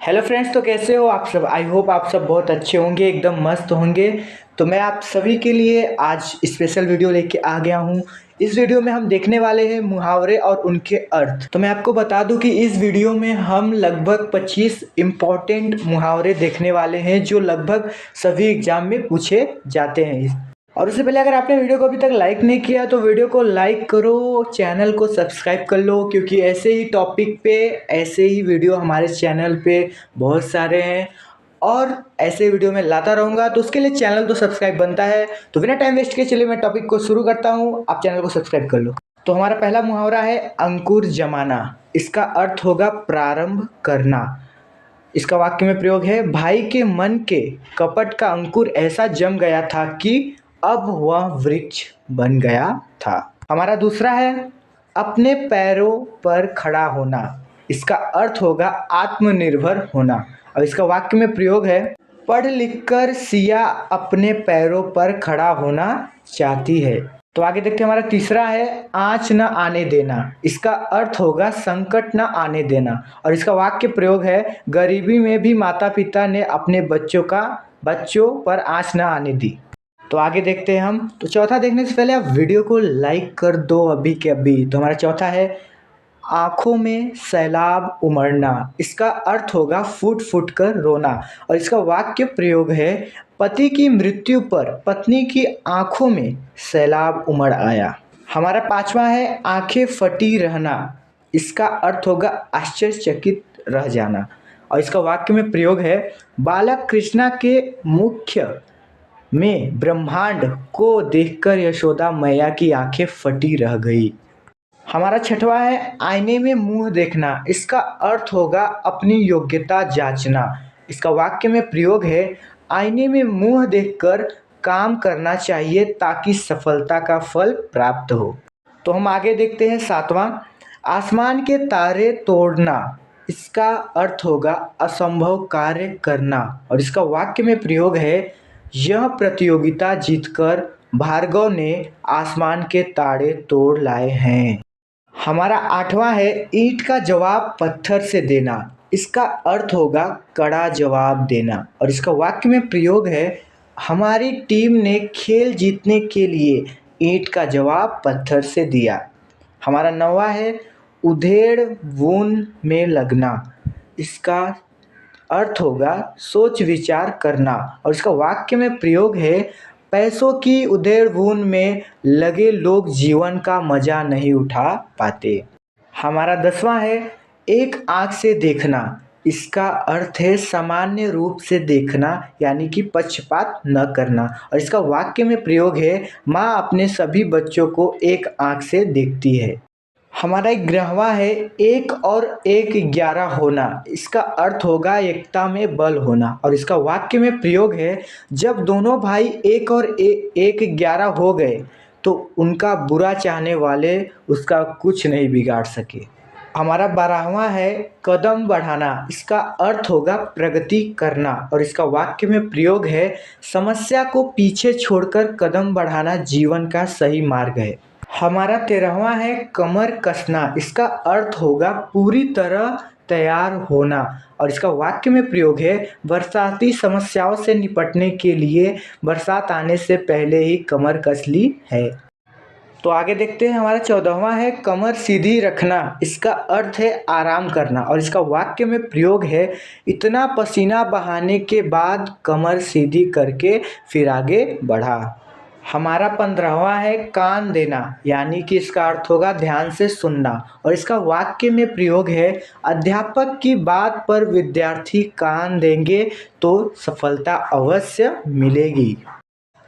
Hello friends, तो कैसे हो आप सब। आई होप आप सब बहुत अच्छे होंगे, एकदम मस्त होंगे। तो मैं आप सभी के लिए आज स्पेशल वीडियो लेके आ गया हूँ। इस वीडियो में हम देखने वाले हैं मुहावरे और उनके अर्थ। तो मैं आपको बता दूं कि इस वीडियो में हम लगभग 25 इम्पॉर्टेंट मुहावरे देखने वाले हैं जो लगभग सभी एग्जाम में पूछे जाते हैं। और उससे पहले अगर आपने वीडियो को अभी तक लाइक नहीं किया तो वीडियो को लाइक करो, चैनल को सब्सक्राइब कर लो, क्योंकि ऐसे ही टॉपिक पे ऐसे ही वीडियो हमारे चैनल पे बहुत सारे हैं और ऐसे वीडियो में लाता रहूँगा। तो उसके लिए चैनल तो सब्सक्राइब बनता है। तो बिना टाइम वेस्ट के चलिए मैं टॉपिक को शुरू करता हूँ, आप चैनल को सब्सक्राइब कर लो। तो हमारा पहला मुहावरा है अंकुर जमाना। इसका अर्थ होगा प्रारंभ करना। इसका वाक्य में प्रयोग है, भाई के मन के कपट का अंकुर ऐसा जम गया था कि अब वह वृक्ष बन गया था। हमारा दूसरा है अपने पैरों पर खड़ा होना। इसका अर्थ होगा आत्मनिर्भर होना और इसका वाक्य में प्रयोग है, पढ़ लिख कर सिया अपने पैरों पर खड़ा होना चाहती है। तो आगे देखते हैं, हमारा तीसरा है आँच न आने देना। इसका अर्थ होगा संकट न आने देना और इसका वाक्य प्रयोग है, गरीबी में भी माता पिता ने अपने बच्चों पर आँच न आने दी। तो आगे देखते हैं हम। तो चौथा देखने से पहले आप वीडियो को लाइक कर दो अभी के अभी। तो हमारा चौथा है आंखों में सैलाब उमड़ना। इसका अर्थ होगा फूट फूट कर रोना और इसका वाक्य प्रयोग है, पति की मृत्यु पर पत्नी की आंखों में सैलाब उमड़ आया। हमारा पांचवा है आंखें फटी रहना। इसका अर्थ होगा आश्चर्यचकित रह जाना और इसका वाक्य में प्रयोग है, बालक कृष्णा के मुख्य में ब्रह्मांड को देखकर यशोदा मैया की आंखें फटी रह गई। हमारा छठवा है आईने में मुंह देखना। इसका अर्थ होगा अपनी योग्यता जांचना। इसका वाक्य में प्रयोग है, आईने में मुंह देखकर काम करना चाहिए ताकि सफलता का फल प्राप्त हो। तो हम आगे देखते हैं सातवां, आसमान के तारे तोड़ना। इसका अर्थ होगा असंभव कार्य करना और इसका वाक्य में प्रयोग है, यह प्रतियोगिता जीतकर भार्गव ने आसमान के तारे तोड़ लाए हैं। हमारा आठवां है ईंट का जवाब पत्थर से देना। इसका अर्थ होगा कड़ा जवाब देना और इसका वाक्य में प्रयोग है, हमारी टीम ने खेल जीतने के लिए ईंट का जवाब पत्थर से दिया। हमारा नौवां है उधेड़ बुन में लगना। इसका अर्थ होगा सोच विचार करना और इसका वाक्य में प्रयोग है, पैसों की उधेड़-बुन में लगे लोग जीवन का मजा नहीं उठा पाते। हमारा 10वां है एक आंख से देखना। इसका अर्थ है सामान्य रूप से देखना, यानी कि पक्षपात न करना और इसका वाक्य में प्रयोग है, माँ अपने सभी बच्चों को एक आंख से देखती है। हमारा 11वां है एक और एक 11 होना। इसका अर्थ होगा एकता में बल होना और इसका वाक्य में प्रयोग है, जब दोनों भाई एक और एक 11 हो गए तो उनका बुरा चाहने वाले उसका कुछ नहीं बिगाड़ सके। हमारा 12वां है कदम बढ़ाना। इसका अर्थ होगा प्रगति करना और इसका वाक्य में प्रयोग है, समस्या को पीछे छोड़कर कदम बढ़ाना जीवन का सही मार्ग है। हमारा 13वां है कमर कसना। इसका अर्थ होगा पूरी तरह तैयार होना और इसका वाक्य में प्रयोग है, बरसाती समस्याओं से निपटने के लिए बरसात आने से पहले ही कमर कस ली है। तो आगे देखते हैं, हमारा 14वां है कमर सीधी रखना। इसका अर्थ है आराम करना और इसका वाक्य में प्रयोग है, इतना पसीना बहाने के बाद कमर सीधी करके फिर आगे बढ़ा। हमारा 15वां है कान देना, यानी कि इसका अर्थ होगा ध्यान से सुनना और इसका वाक्य में प्रयोग है, अध्यापक की बात पर विद्यार्थी कान देंगे तो सफलता अवश्य मिलेगी।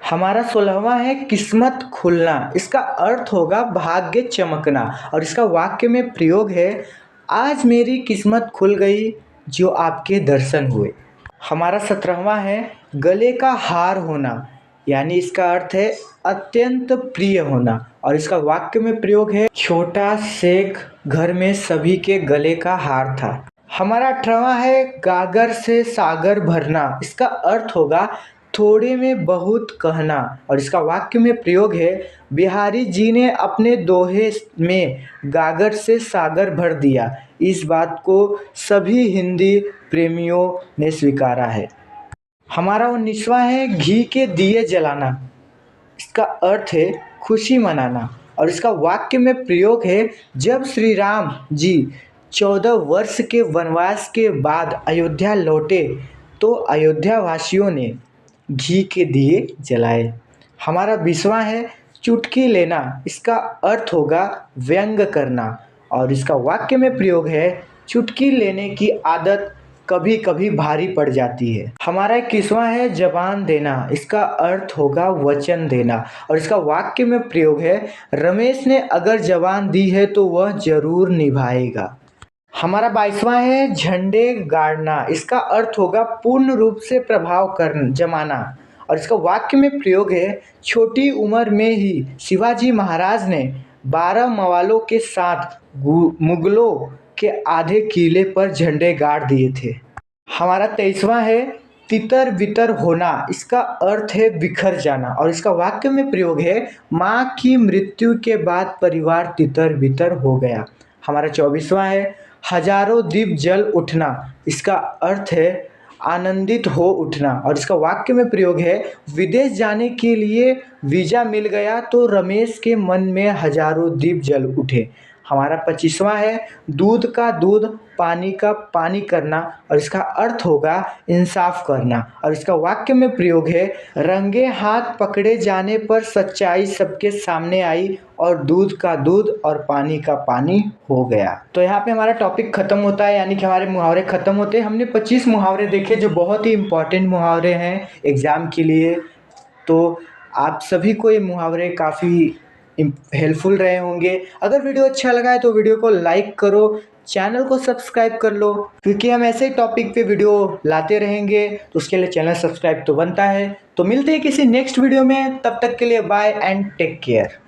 हमारा 16वां है किस्मत खुलना। इसका अर्थ होगा भाग्य चमकना और इसका वाक्य में प्रयोग है, आज मेरी किस्मत खुल गई जो आपके दर्शन हुए। हमारा 17वां है गले का हार होना, यानी इसका अर्थ है अत्यंत प्रिय होना और इसका वाक्य में प्रयोग है, छोटा शेख घर में सभी के गले का हार था। हमारा 18वां है गागर से सागर भरना। इसका अर्थ होगा थोड़े में बहुत कहना और इसका वाक्य में प्रयोग है, बिहारी जी ने अपने दोहे में गागर से सागर भर दिया, इस बात को सभी हिंदी प्रेमियों ने स्वीकारा है। हमारा 19वां है घी के दिए जलाना। इसका अर्थ है खुशी मनाना और इसका वाक्य में प्रयोग है जब श्री राम जी 14 वर्ष के वनवास के बाद अयोध्या लौटे तो अयोध्या वासियों ने घी के दिए जलाए। हमारा 20वां है चुटकी लेना। इसका अर्थ होगा व्यंग करना और इसका वाक्य में प्रयोग है चुटकी लेने की आदत कभी कभी भारी पड़ जाती है। हमारा 21वां है जबान देना। इसका अर्थ होगा वचन देना और इसका वाक्य में प्रयोग है रमेश ने अगर जबान दी है तो वह जरूर निभाएगा। हमारा 22वां है झंडे गाड़ना। इसका अर्थ होगा पूर्ण रूप से प्रभाव कर जमाना और इसका वाक्य में प्रयोग है छोटी उम्र में ही शिवाजी महाराज ने 12 मवालों के साथ मुगलों के आधे किले पर झंडे गाड़ दिए थे। हमारा 23वां है तितर बितर होना। इसका अर्थ है बिखर जाना और इसका वाक्य में प्रयोग है माँ की मृत्यु के बाद परिवार तितर बितर हो गया। हमारा 24वां है हजारों दीप जल उठना। इसका अर्थ है आनंदित हो उठना और इसका वाक्य में प्रयोग है विदेश जाने के लिए वीज़ा मिल गया तो रमेश के मन में हजारों दीप जल उठे। हमारा 25वां है दूध का दूध पानी का पानी करना और इसका अर्थ होगा इंसाफ करना और इसका वाक्य में प्रयोग है रंगे हाथ पकड़े जाने पर सच्चाई सबके सामने आई और दूध का दूध और पानी का पानी हो गया। तो यहाँ पे हमारा टॉपिक खत्म होता है, यानी कि हमारे मुहावरे खत्म होते हैं। हमने 25 मुहावरे देखे जो बहुत ही इंपॉर्टेंट मुहावरे हैं एग्ज़ाम के लिए। तो आप सभी को ये मुहावरे काफ़ी हेल्पफुल रहे होंगे। अगर वीडियो अच्छा लगा है तो वीडियो को लाइक करो, चैनल को सब्सक्राइब कर लो क्योंकि हम ऐसे ही टॉपिक पे वीडियो लाते रहेंगे तो उसके लिए चैनल सब्सक्राइब तो बनता है। तो मिलते हैं किसी नेक्स्ट वीडियो में, तब तक के लिए बाय एंड टेक केयर।